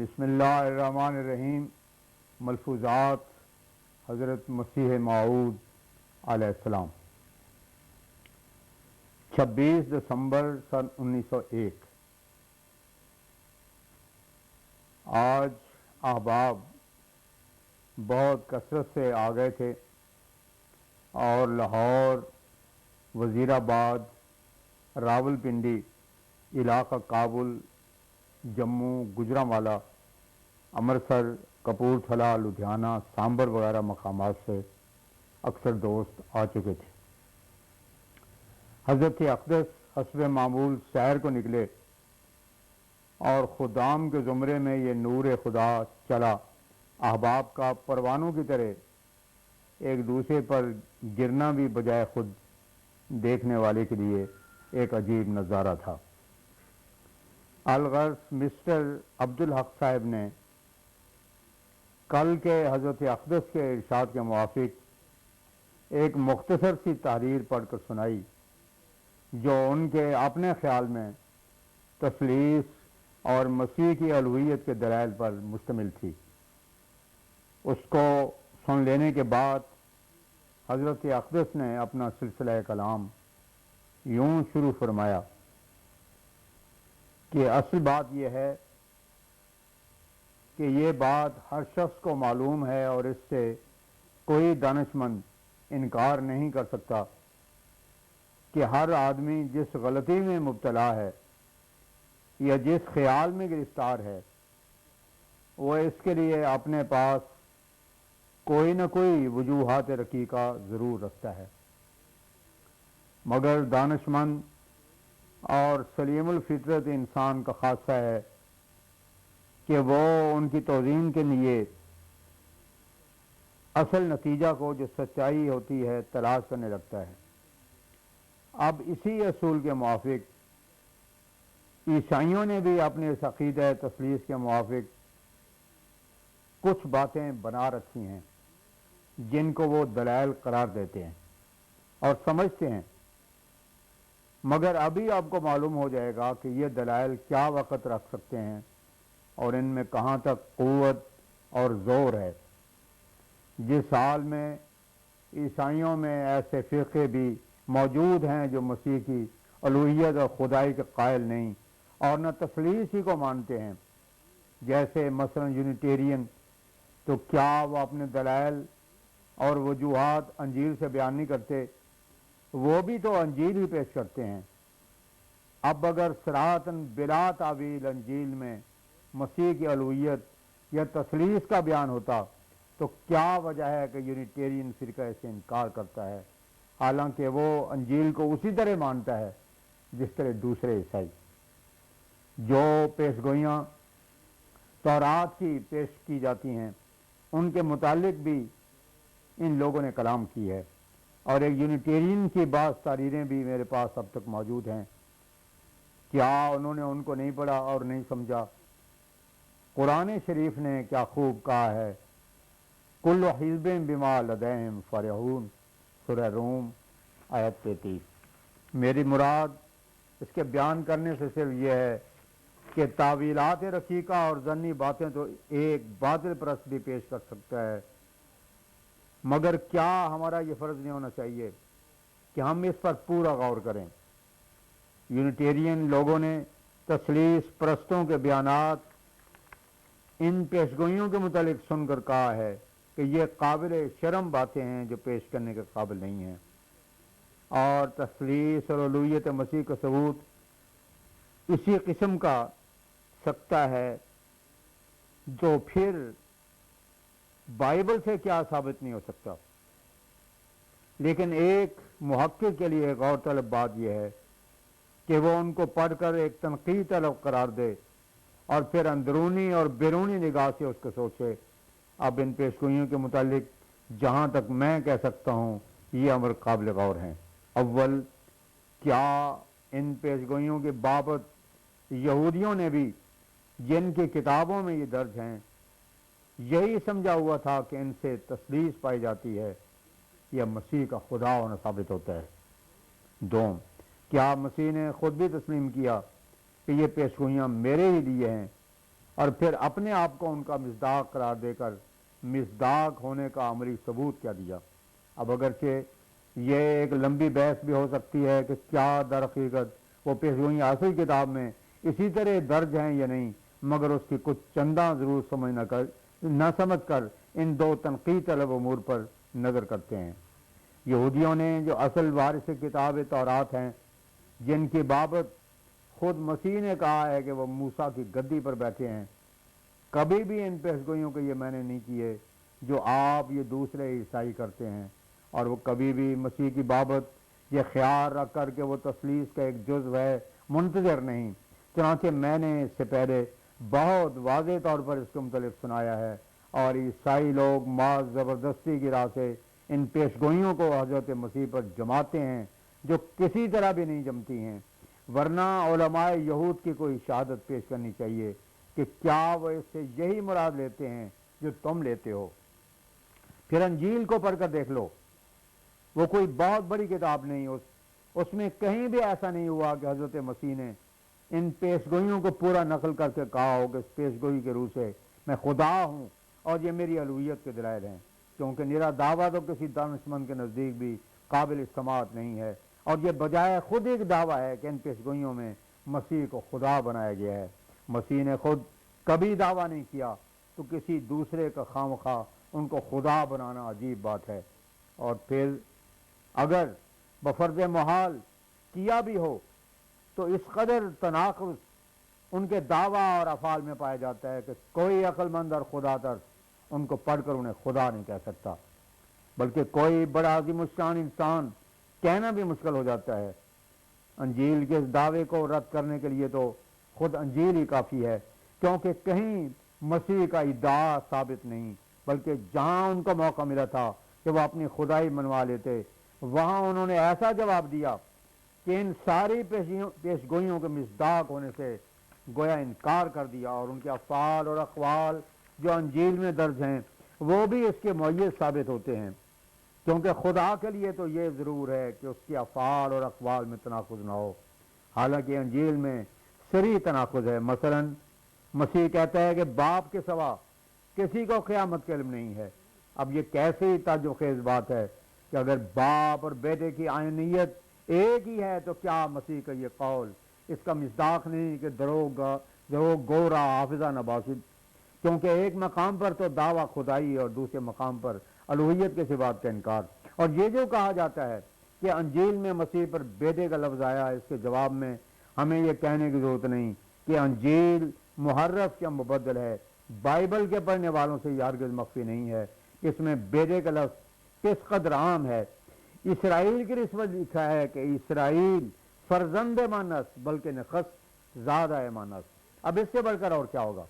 بسم اللہ الرحمن الرحیم۔ ملفوظات حضرت مسیح موعود علیہ السلام۔ 26 دسمبر سن 1901۔ آج احباب بہت کثرت سے آ گئے تھے اور لاہور، وزیر آباد، راولپنڈی، علاقہ کابل، جموں، گجرانوالہ، امرتسر، کپورتھلا، لدھیانہ، سامبر وغیرہ مقامات سے اکثر دوست آ چکے تھے۔ حضرت اقدس حسب معمول سیر کو نکلے اور خدام کے زمرے میں یہ نور خدا چلا احباب کا پروانوں کی طرح ایک دوسرے پر گرنا بھی بجائے خود دیکھنے والے کے لیے ایک عجیب نظارہ تھا۔ الغرض مسٹر عبدالحق صاحب نے کل کے حضرت اقدس کے ارشاد کے موافق ایک مختصر سی تحریر پڑھ کر سنائی جو ان کے اپنے خیال میں تثلیث اور مسیح کی الوہیت کے دلائل پر مشتمل تھی۔ اس کو سن لینے کے بعد حضرت اقدس نے اپنا سلسلہ کلام یوں شروع فرمایا کہ اصل بات یہ ہے کہ یہ بات ہر شخص کو معلوم ہے اور اس سے کوئی دانشمند انکار نہیں کر سکتا کہ ہر آدمی جس غلطی میں مبتلا ہے یا جس خیال میں گرفتار ہے وہ اس کے لیے اپنے پاس کوئی نہ کوئی وجوہات رقیقہ ضرور رکھتا ہے، مگر دانشمند اور سلیم الفطرت انسان کا خاصہ ہے کہ وہ ان کی توضیح کے لیے اصل نتیجہ کو جو سچائی ہوتی ہے تلاش کرنے لگتا ہے۔ اب اسی اصول کے موافق عیسائیوں نے بھی اپنے اس عقیدہ تثلیث کے موافق کچھ باتیں بنا رکھی ہیں جن کو وہ دلائل قرار دیتے ہیں اور سمجھتے ہیں، مگر ابھی آپ کو معلوم ہو جائے گا کہ یہ دلائل کیا وقت رکھ سکتے ہیں اور ان میں کہاں تک قوت اور زور ہے۔ جس حال میں عیسائیوں میں ایسے فرقے بھی موجود ہیں جو مسیح کی الوہیت اور خدائی کے قائل نہیں اور نہ تثلیث ہی کو مانتے ہیں، جیسے مثلا یونیٹیرین، تو کیا وہ اپنے دلائل اور وجوہات انجیل سے بیان نہیں کرتے؟ وہ بھی تو انجیل ہی پیش کرتے ہیں۔ اب اگر صراحتاً بلا تعویل انجیل میں مسیح کی الوہیت یا تثلیث کا بیان ہوتا تو کیا وجہ ہے کہ یونیٹیرین فرقہ سے انکار کرتا ہے، حالانکہ وہ انجیل کو اسی طرح مانتا ہے جس طرح دوسرے عیسائی۔ جو پیشگوئیاں تورات کی پیش کی جاتی ہیں ان کے متعلق بھی ان لوگوں نے کلام کی ہے، اور ایک یونیٹیرین کی بعض تحریریں بھی میرے پاس اب تک موجود ہیں۔ کیا انہوں نے ان کو نہیں پڑھا اور نہیں سمجھا؟ قرآن شریف نے کیا خوب کہا ہے، کل حزب بما لدیہم فرحون، سورہ روم آیت 33۔ میری مراد اس کے بیان کرنے سے صرف یہ ہے کہ تعویلات رقیقہ اور ظنی باتیں تو ایک باطل پرست بھی پیش کر سکتا ہے، مگر کیا ہمارا یہ فرض نہیں ہونا چاہیے کہ ہم اس پر پورا غور کریں؟ یونیٹیرین لوگوں نے تثلیث پرستوں کے بیانات ان پیشگوئیوں کے متعلق سن کر کہا ہے کہ یہ قابل شرم باتیں ہیں جو پیش کرنے کے قابل نہیں ہیں، اور تثلیث اور الوہیت مسیح کا ثبوت اسی قسم کا سکتا ہے جو پھر بائبل سے کیا ثابت نہیں ہو سکتا۔ لیکن ایک محقق کے لیے غور طلب بات یہ ہے کہ وہ ان کو پڑھ کر ایک تنقید طلب قرار دے اور پھر اندرونی اور بیرونی نگاہ سے اس کو سوچے۔ اب ان پیشگوئیوں کے متعلق جہاں تک میں کہہ سکتا ہوں یہ امر قابل غور ہیں۔ اول، کیا ان پیشگوئیوں کے بابت یہودیوں نے بھی، جن کی کتابوں میں یہ درج ہیں، یہی سمجھا ہوا تھا کہ ان سے تثلیث پائی جاتی ہے یا مسیح کا خدا ہونا ثابت ہوتا ہے؟ دوم، کیا مسیح نے خود بھی تسلیم کیا کہ یہ پیشگوئیاں میرے ہی لیے ہیں اور پھر اپنے آپ کو ان کا مصداق قرار دے کر مصداق ہونے کا عملی ثبوت کیا دیا۔ اب اگرچہ یہ ایک لمبی بحث بھی ہو سکتی ہے کہ کیا در حقیقت وہ پیشگوئیں اصل کتاب میں اسی طرح درج ہیں یا نہیں، مگر اس کی کچھ چندہ ضرور نہ سمجھ کر ان دو تنقید طلب امور پر نظر کرتے ہیں۔ یہودیوں نے جو اصل وارث کتاب تورات ہیں، جن کی بابت خود مسیح نے کہا ہے کہ وہ موسیٰ کی گدی پر بیٹھے ہیں، کبھی بھی ان پیشگوئیوں کے یہ معنی نہیں کیے جو آپ یہ دوسرے عیسائی کرتے ہیں، اور وہ کبھی بھی مسیح کی بابت یہ خیال رکھ کر کہ وہ تثلیث کا ایک جزو ہے منتظر نہیں۔ چنانچہ میں نے اس سے پہلے بہت واضح طور پر اس کے متعلق سنایا ہے، اور عیسائی لوگ محض زبردستی کی راہ سے ان پیشگوئیوں کو حضرت مسیح پر جماتے ہیں جو کسی طرح بھی نہیں جمتی ہیں، ورنہ علماء یہود کی کوئی شہادت پیش کرنی چاہیے کہ کیا وہ اس سے یہی مراد لیتے ہیں جو تم لیتے ہو۔ پھر انجیل کو پڑھ کر دیکھ لو، وہ کوئی بہت بڑی کتاب نہیں، اس میں کہیں بھی ایسا نہیں ہوا کہ حضرت مسیح نے ان پیشگوئیوں کو پورا نقل کر کے کہا ہو کہ اس پیشگوئی کے روح سے میں خدا ہوں اور یہ میری الوہیت کے دلائل ہیں، کیونکہ میرا دعویٰ تو کسی دانشمند کے نزدیک بھی قابل سماعت نہیں ہے، اور یہ بجائے خود ایک دعویٰ ہے کہ ان پیشگوئیوں میں مسیح کو خدا بنایا گیا ہے۔ مسیح نے خود کبھی دعویٰ نہیں کیا، تو کسی دوسرے کا خواہ ان کو خدا بنانا عجیب بات ہے۔ اور پھر اگر بفرض محال کیا بھی ہو تو اس قدر تناقض ان کے دعویٰ اور افعال میں پایا جاتا ہے کہ کوئی عقل مند اور خدا ترس ان کو پڑھ کر انہیں خدا نہیں کہہ سکتا، بلکہ کوئی بڑا عظیم الشان انسان کہنا بھی مشکل ہو جاتا ہے۔ انجیل کے اس دعوے کو رد کرنے کے لیے تو خود انجیل ہی کافی ہے، کیونکہ کہیں مسیح کا ادعا ثابت نہیں، بلکہ جہاں ان کو موقع ملا تھا کہ وہ اپنی خدائی منوا لیتے، وہاں انہوں نے ایسا جواب دیا کہ ان ساری پیشگوئیوں کے مصداق ہونے سے گویا انکار کر دیا، اور ان کے افعال اور اقوال جو انجیل میں درج ہیں وہ بھی اس کے معید ثابت ہوتے ہیں، کیونکہ خدا کے لیے تو یہ ضرور ہے کہ اس کے افعال اور اقوال میں تناقض نہ ہو، حالانکہ انجیل میں صریح تناقض ہے۔ مثلا مسیح کہتا ہے کہ باپ کے سوا کسی کو قیامت کا علم نہیں ہے۔ اب یہ کیسی تعجب خیز بات ہے کہ اگر باپ اور بیٹے کی عینیت ایک ہی ہے تو کیا مسیح کا یہ قول اس کا مصداق نہیں کہ دروغ گورا حافظہ نباشد، کیونکہ ایک مقام پر تو دعویٰ خدائی اور دوسرے مقام پر الوہیت کے صفات کا انکار۔ اور یہ جو کہا جاتا ہے کہ انجیل میں مسیح پر بیٹے کا لفظ آیا، اس کے جواب میں ہمیں یہ کہنے کی ضرورت نہیں کہ انجیل محرف یا مبدل ہے۔ بائبل کے پڑھنے والوں سے یہ ہرگز مخفی نہیں ہے، اس میں بیٹے کا لفظ کس قدر عام ہے۔ اسرائیل کی نسبت لکھا ہے کہ اسرائیل فرزند مانس بلکہ نخست زیادہ مانس۔ اب اس سے بڑھ کر اور کیا ہوگا؟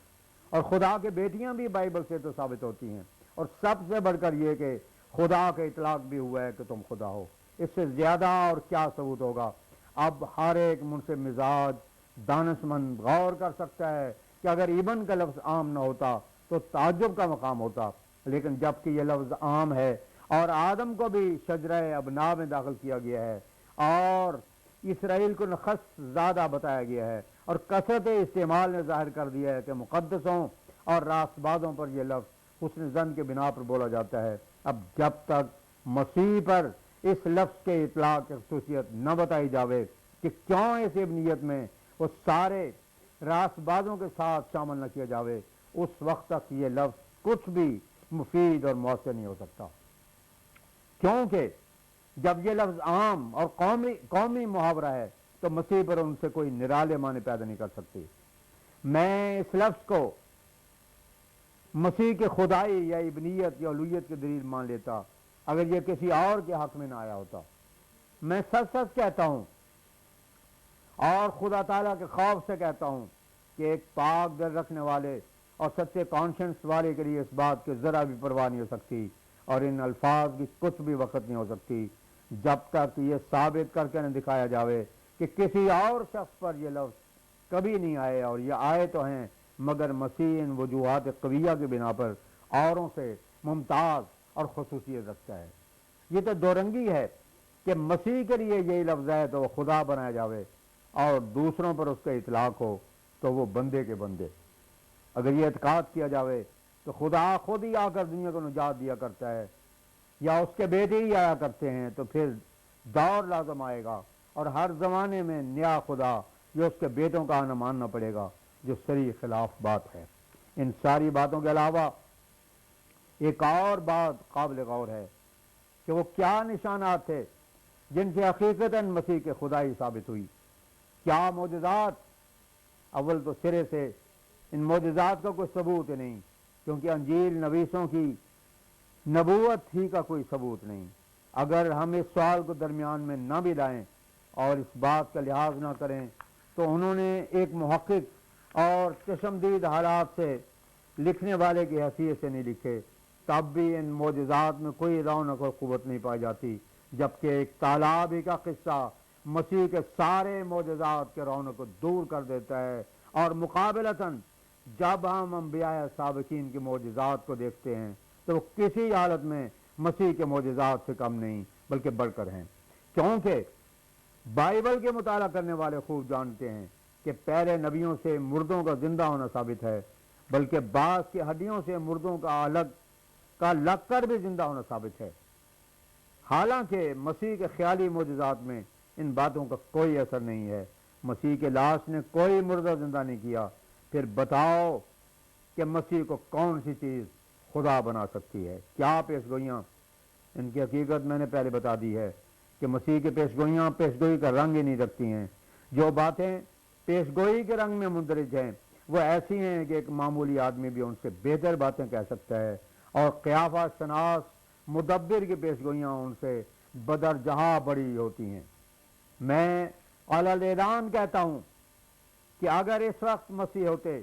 اور خدا کے بیٹیاں بھی بائبل سے تو ثابت ہوتی ہیں، اور سب سے بڑھ کر یہ کہ خدا کا اطلاق بھی ہوا ہے کہ تم خدا ہو۔ اس سے زیادہ اور کیا ثبوت ہوگا؟ اب ہر ایک منصف مزاج دانشمند غور کر سکتا ہے کہ اگر ابن کا لفظ عام نہ ہوتا تو تعجب کا مقام ہوتا، لیکن جب کہ یہ لفظ عام ہے اور آدم کو بھی شجرہ ابنا میں داخل کیا گیا ہے اور اسرائیل کو نخست زیادہ بتایا گیا ہے، اور کثرت استعمال نے ظاہر کر دیا ہے کہ مقدسوں اور راست بازوں پر یہ لفظ حسن ظن کے بنا پر بولا جاتا ہے۔ اب جب تک مسیح پر اس لفظ کے اطلاق کی خصوصیت نہ بتائی جاوے کہ کیوں اس ابنیت میں وہ سارے راست بازوں کے ساتھ شامل نہ کیا جاوے، اس وقت تک یہ لفظ کچھ بھی مفید اور مؤثر نہیں ہو سکتا، کیونکہ جب یہ لفظ عام اور قومی محاورہ ہے تو مسیح پر ان سے کوئی نرالے معنی پیدا نہیں کر سکتی۔ میں اس لفظ کو مسیح کے خدائی یا ابنیت یا الوہیت کی دلیل مان لیتا اگر یہ کسی اور کے حق میں نہ آیا ہوتا۔ میں سچ سچ کہتا ہوں اور خدا تعالیٰ کے خوف سے کہتا ہوں کہ ایک پاک دل رکھنے والے اور سچے کانشنس والے کے لیے اس بات کی ذرا بھی پرواہ نہیں ہو سکتی، اور ان الفاظ کی کچھ بھی وقت نہیں ہو سکتی جب تک یہ ثابت کر کے نہ دکھایا جاوے کہ کسی اور شخص پر یہ لفظ کبھی نہیں آئے، اور یہ آئے تو ہیں مگر مسیح ان وجوہات قویہ کی بنا پر اوروں سے ممتاز اور خصوصیت رکھتا ہے۔ یہ تو دو رنگی ہے کہ مسیح کے لیے یہی لفظ ہے تو وہ خدا بنایا جاوے، اور دوسروں پر اس کا اطلاق ہو تو وہ بندے کے بندے۔ اگر یہ اعتقاد کیا جاوے تو خدا خود ہی آ کر دنیا کو نجات دیا کرتا ہے یا اس کے بیٹے ہی آیا کرتے ہیں، تو پھر دور لازم آئے گا اور ہر زمانے میں نیا خدا جو اس کے بیٹوں کا آنا ماننا پڑے گا، جو صریح خلاف بات ہے۔ ان ساری باتوں کے علاوہ ایک اور بات قابل غور ہے کہ وہ کیا نشانات تھے جن سے حقیقتاً مسیح کے خدائی ثابت ہوئی، کیا معجزات؟ اول تو سرے سے ان معجزات کا کوئی ثبوت نہیں، کیونکہ انجیل نویسوں کی نبوت ہی کا کوئی ثبوت نہیں۔ اگر ہم اس سوال کو درمیان میں نہ بھی لائیں اور اس بات کا لحاظ نہ کریں تو انہوں نے ایک محقق اور چشمدید حالات سے لکھنے والے کی حیثیت سے نہیں لکھے، تب بھی ان معجزات میں کوئی رونق اور قوت نہیں پائی جاتی، جبکہ ایک تالاب ہی کا قصہ مسیح کے سارے معجزات کے رونق کو دور کر دیتا ہے، اور مقابلتاً جب ہم انبیاء سابقین کے معجزات کو دیکھتے ہیں تو وہ کسی حالت میں مسیح کے معجزات سے کم نہیں بلکہ بڑھ کر ہیں، کیونکہ بائبل کے مطالعہ کرنے والے خوب جانتے ہیں کہ پہلے نبیوں سے مردوں کا زندہ ہونا ثابت ہے، بلکہ بعض کی ہڈیوں سے مردوں کا لگ کر بھی زندہ ہونا ثابت ہے۔ حالانکہ مسیح کے خیالی معجزات میں ان باتوں کا کوئی اثر نہیں ہے۔ مسیح کے لاش نے کوئی مردہ زندہ نہیں کیا، پھر بتاؤ کہ مسیح کو کون سی چیز خدا بنا سکتی ہے؟ کیا پیشگوئیاں؟ ان کی حقیقت میں نے پہلے بتا دی ہے کہ مسیح کی پیشگوئیاں پیشگوئی کا رنگ ہی نہیں رکھتی ہیں۔ جو باتیں پیشگوئی کے رنگ میں مندرج ہیں وہ ایسی ہیں کہ ایک معمولی آدمی بھی ان سے بہتر باتیں کہہ سکتا ہے، اور قیافہ شناس مدبر کی پیشگوئیاں ان سے بدرجہ بڑی ہوتی ہیں۔ میں علی اعلان کہتا ہوں کہ اگر اس وقت مسیح ہوتے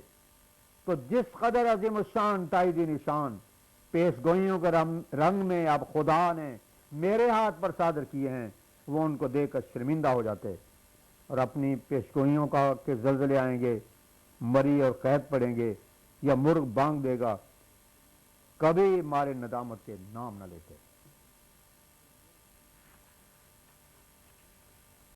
تو جس قدر عظیم الشان تائیدی نشان پیشگوئیوں کے رنگ میں اب خدا نے میرے ہاتھ پر صادر کیے ہیں، وہ ان کو دیکھ کر شرمندہ ہو جاتے اور اپنی پیشگوئیوں کا کہ زلزلے آئیں گے، مری اور قید پڑیں گے یا مرغ بانگ دے گا، کبھی مارے ندامت کے نام نہ لیتے۔